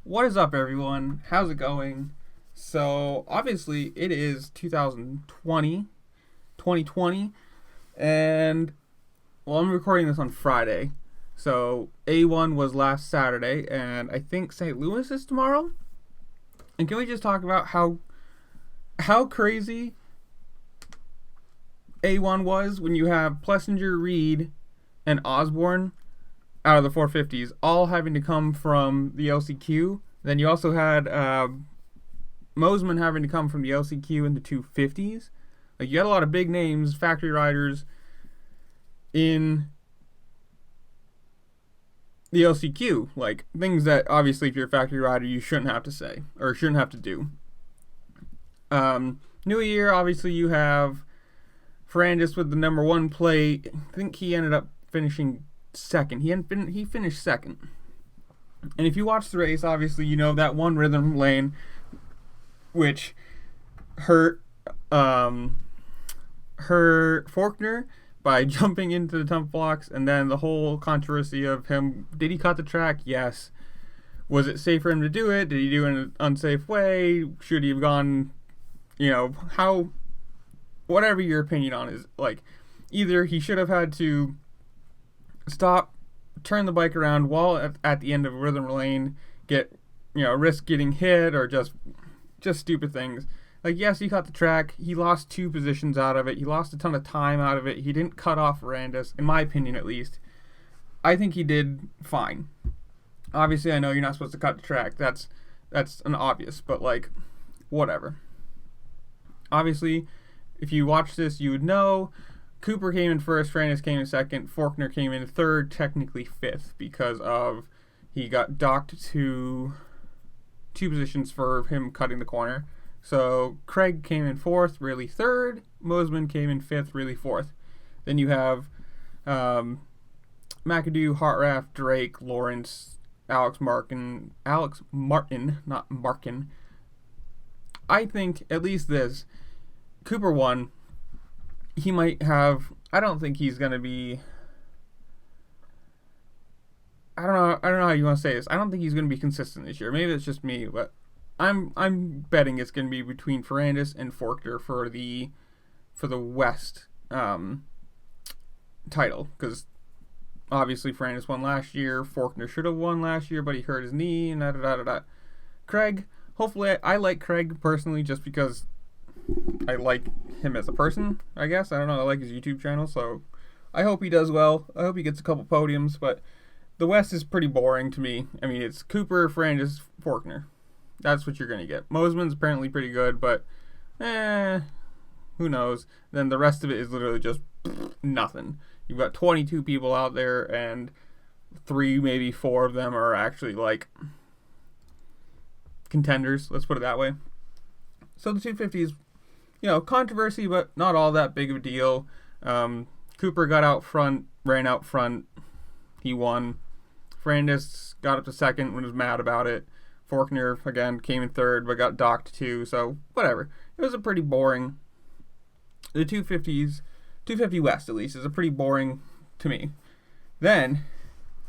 What is up, everyone? How's it going? So, obviously, it is 2020, and, well, I'm recording this on Friday. So, A1 was last Saturday, and I think St. Louis is tomorrow. And can we just talk about how crazy A1 was when you have Plessinger, Reed, and Osborne out of the 450s, all having to come from the LCQ. Then you also had Mosman having to come from the LCQ in the 250s. Like, you had a lot of big names, factory riders in the LCQ. Like, things that obviously, if you're a factory rider, you shouldn't have to say or shouldn't have to do. New Year, obviously, you have Ferrandis with the number one plate. I think he ended up finishing second. He finished second. And if you watch the race, obviously you know that one rhythm lane, which hurt Faulkner by jumping into the tump blocks, and then the whole controversy of him. Did he cut the track? Yes. Was it safe for him to do it? Did he do it in an unsafe way? Should he have gone? How? Whatever your opinion on is, like, either he should have had to stop, turn the bike around while at the end of a rhythm lane, risk getting hit, or just stupid things. Like, yes, he cut the track. He lost 2 positions out of it. He lost a ton of time out of it. He didn't cut off Ferrandis, in my opinion at least. I think he did fine. Obviously, I know you're not supposed to cut the track. That's an obvious, but, like, whatever. Obviously, if you watch this, you would know Cooper came in first, Ferrandis came in second, Faulkner came in third, technically fifth, because of he got docked to 2 positions for him cutting the corner. So Craig came in fourth, really third. Mosman came in fifth, really fourth. Then you have McAdoo, Hartraff, Drake, Lawrence, Alex Martin, not Markin. I think at least this Cooper won. He might have. I don't think he's gonna be. I don't know how you want to say this. I don't think he's gonna be consistent this year. Maybe it's just me, but I'm betting it's gonna be between Ferrandis and Faulkner for the West title, because obviously Ferrandis won last year. Faulkner should have won last year, but he hurt his knee and da da da da. Craig. Hopefully, I like Craig personally just because I like him as a person, I guess. I don't know. I like his YouTube channel, so I hope he does well. I hope he gets a couple podiums, but the West is pretty boring to me. I mean, it's Cooper, Ferrandis, Faulkner. That's what you're going to get. Mosman's apparently pretty good, but who knows? Then the rest of it is literally just nothing. You've got 22 people out there, and 3, maybe 4 of them are actually, like, contenders. Let's put it that way. So the 250s, controversy, but not all that big of a deal. Cooper got out front, ran out front. He won. Ferrandis got up to second and was mad about it. Faulkner, again, came in third, but got docked too, so whatever. It was a pretty boring. The 250 West, at least, is a pretty boring to me. Then,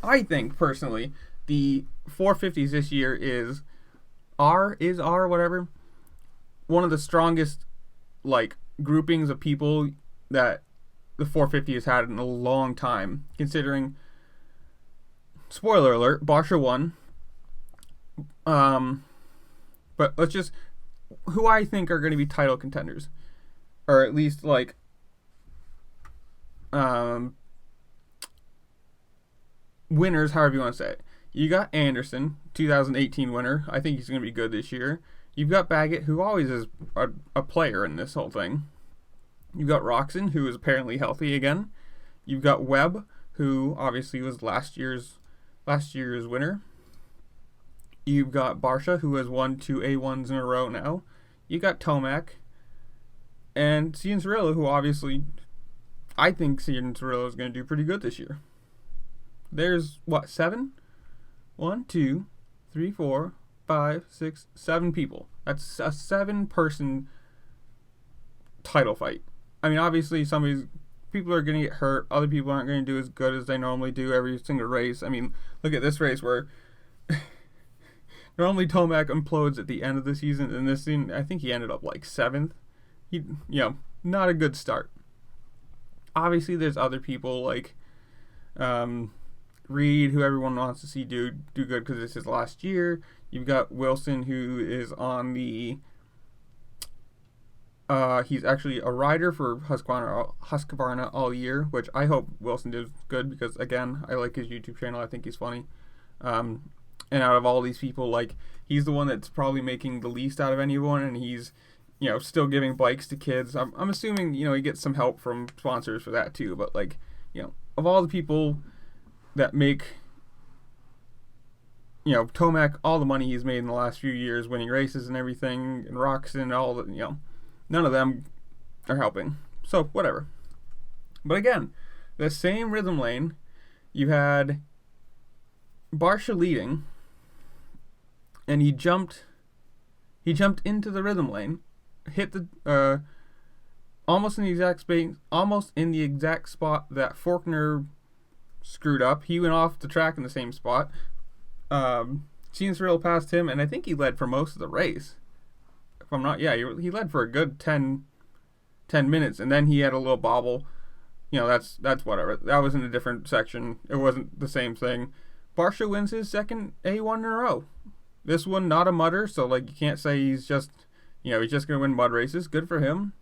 I think, personally, the 450s this year is whatever, one of the strongest, like, groupings of people that the 450 has had in a long time, considering, spoiler alert, Barsha won. But let's just, who I think are going to be title contenders, or at least, like, winners, however you want to say it. You got Anderson, 2018 winner. I think he's going to be good this year. You've got Baggett, who always is a player in this whole thing. You've got Roxon, who is apparently healthy again. You've got Webb, who obviously was last year's winner. You've got Barsha, who has won 2 A1s in a row now. You got Tomac and Cianciarulo, who obviously, I think Cianciarulo is going to do pretty good this year. There's 7? 1, 2, 3, 4, 5, 6, 7 people. That's a 7-person title fight. I mean, obviously, some of these people are going to get hurt. Other people aren't going to do as good as they normally do every single race. I mean, look at this race where Normally Tomac implodes at the end of the season, and this season I think he ended up like 7th. Not a good start. Obviously, there's other people like Reed, who everyone wants to see do good because it's his last year. You've got Wilson, who is on the he's actually a rider for Husqvarna all year, which I hope Wilson does good because, again, I like his YouTube channel. I think he's funny. And out of all these people, like, he's the one that's probably making the least out of anyone, and he's, still giving bikes to kids. I'm assuming, he gets some help from sponsors for that too, but, like, of all the people that make, Tomac all the money he's made in the last few years, winning races and everything, and Roczen, all the, none of them are helping. So, whatever. But again, the same rhythm lane, you had Barcia leading, and he jumped into the rhythm lane, hit the almost in the exact spot that Faulkner screwed up. He went off the track in the same spot. Cianciarulo passed him, and I think he led for most of the race. If I'm not, he led for a good 10 minutes, and then he had a little bobble. That's whatever. That was in a different section. It wasn't the same thing. Barcia wins his second A1 in a row. This one, not a mudder, so, like, you can't say he's just, he's just going to win mud races. Good for him.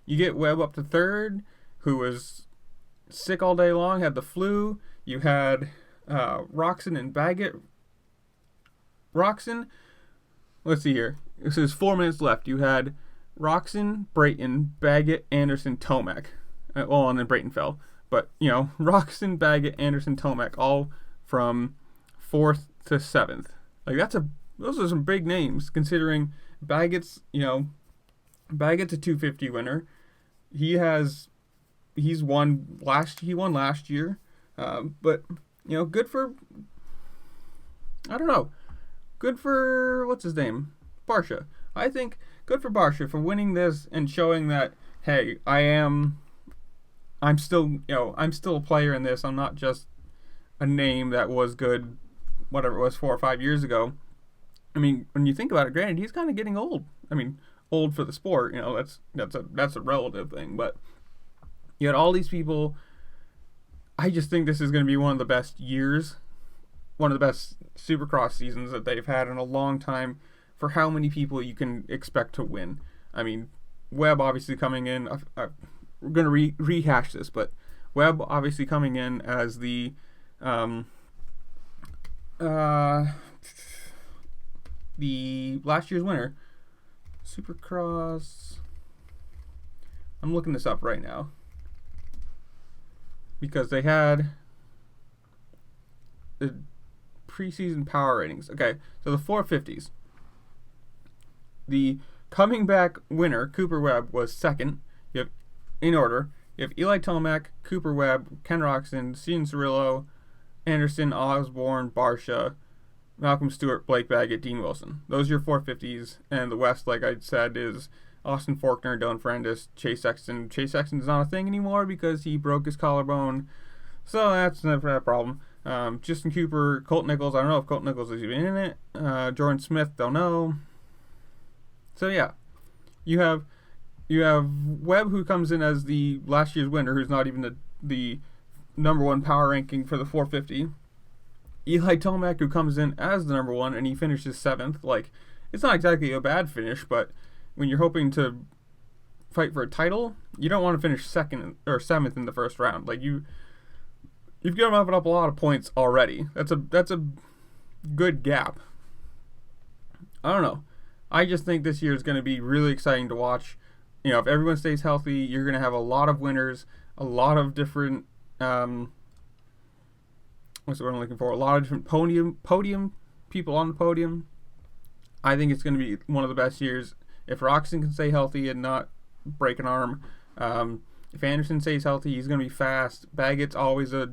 You get Webb up to third, who was sick all day long, had the flu. You had Roczen and Baggett. Roczen, let's see here. This is 4 minutes left. You had Roczen, Brayton, Baggett, Anderson, Tomac. And then Brayton fell. But, Roczen, Baggett, Anderson, Tomac, all from 4th to 7th. Like, those are some big names, considering Baggett's, Baggett's a 250 winner. He won last year. But, good for, I don't know. Good for, what's his name? Barcia. I think good for Barcia for winning this and showing that, hey, I'm still a player in this. I'm not just a name that was good, whatever it was, 4 or 5 years ago. I mean, when you think about it, granted, he's kind of getting old. I mean, old for the sport, that's a relative thing. But you had all these people. I just think this is going to be one of the best years, one of the best Supercross seasons that they've had in a long time for how many people you can expect to win. I mean, Webb obviously coming in. We're going to rehash this, but Webb obviously coming in as the last year's winner. Supercross. I'm looking this up right now because they had the preseason power ratings. Okay, so the 450s. The coming back winner, Cooper Webb, was second. You have, in order, you have Eli Tomac, Cooper Webb, Ken Roczen, Cianciarulo, Anderson, Osborne, Barcia, Malcolm Stewart, Blake Baggett, Dean Wilson. Those are your 450s. And the West, like I said, is Austin Faulkner, Dylan Ferrandis, Chase Sexton. Chase Sexton is not a thing anymore because he broke his collarbone. So that's never a problem. Justin Cooper, Colt Nichols. I don't know if Colt Nichols is even in it. Jordan Smith, don't know. So yeah, you have Webb, who comes in as the last year's winner, who's not even the number one power ranking for the 450. Eli Tomac, who comes in as the number one, and he finishes 7th. Like, it's not exactly a bad finish, but when you're hoping to fight for a title, you don't want to finish 2nd or 7th in the first round. Like, you've given up a lot of points already. That's a good gap. I don't know. I just think this year is going to be really exciting to watch. If everyone stays healthy, you're going to have a lot of winners, a lot of different what's the word I'm looking for? A lot of different podium people on the podium. I think it's going to be one of the best years. If Roczen can stay healthy and not break an arm, if Anderson stays healthy, he's going to be fast. Baggett's always a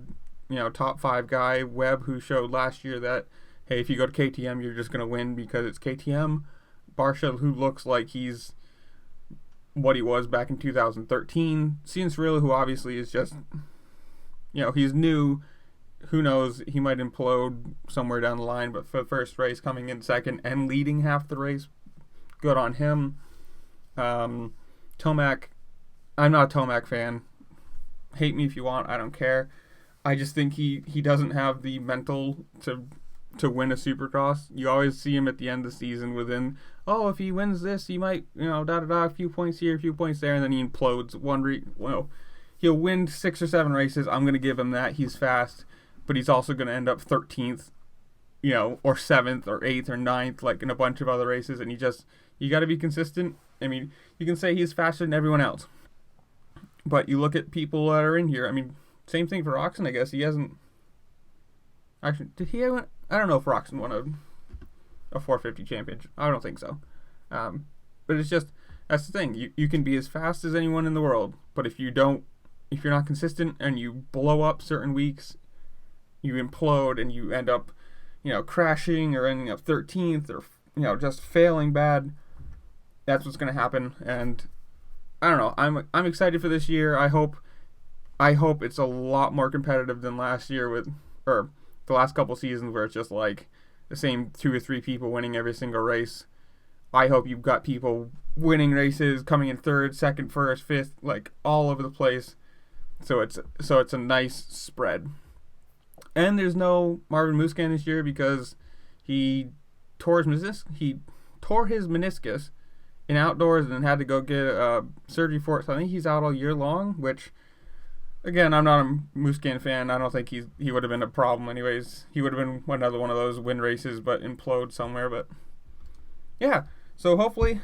top 5 guy. Webb, who showed last year that, hey, if you go to KTM, you're just going to win because it's KTM. Barcia, who looks like he's what he was back in 2013. Cianciarulo, who obviously is just, he's new. who knows? He might implode somewhere down the line. But for the first race, coming in second and leading half the race, good on him. Tomac, I'm not a Tomac fan. Hate me if you want. I don't care. I just think he doesn't have the mental to win a Supercross. You always see him at the end of the season within, if he wins this, he might, a few points here, a few points there, and then he implodes. He'll win 6 or 7 races. I'm going to give him that. He's fast, but he's also going to end up 13th, or 7th or 8th or 9th, like in a bunch of other races, and you got to be consistent. I mean, you can say he's faster than everyone else, but you look at people that are in here. I mean, same thing for Roczen, I guess. He hasn't... Actually, did he have... I don't know if Roczen won a 450 championship. I don't think so. But it's just... That's the thing. You can be as fast as anyone in the world, but if you're not consistent and you blow up certain weeks, you implode and you end up, crashing or ending up 13th or, just failing bad, that's what's going to happen. And I don't know. I'm excited for this year. I hope it's a lot more competitive than last year or the last couple seasons where it's just like the same 2 or 3 people winning every single race. I hope you've got people winning races, coming in 3rd, 2nd, 1st, 5th, like all over the place. So it's a nice spread. And there's no Marvin Musquin this year because he tore his meniscus in outdoors and then had to go get surgery for it. So I think he's out all year long, which, again, I'm not a Musquin fan. I don't think he would have been a problem anyways. He would have been another one of those win races but implode somewhere. But yeah, so hopefully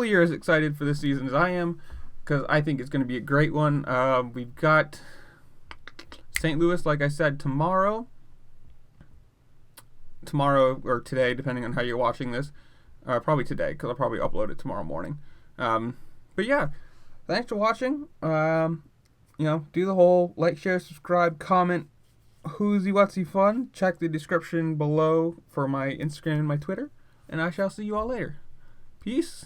you're as excited for this season as I am, because I think it's going to be a great one. We've got St. Louis, like I said, tomorrow or today, depending on how you're watching this. Probably today, because I'll probably upload it tomorrow morning. But yeah, thanks for watching. Do the whole like, share, subscribe, comment, whoosy whatsy fun. Check the description below for my Instagram and my Twitter. And I shall see you all later. Peace.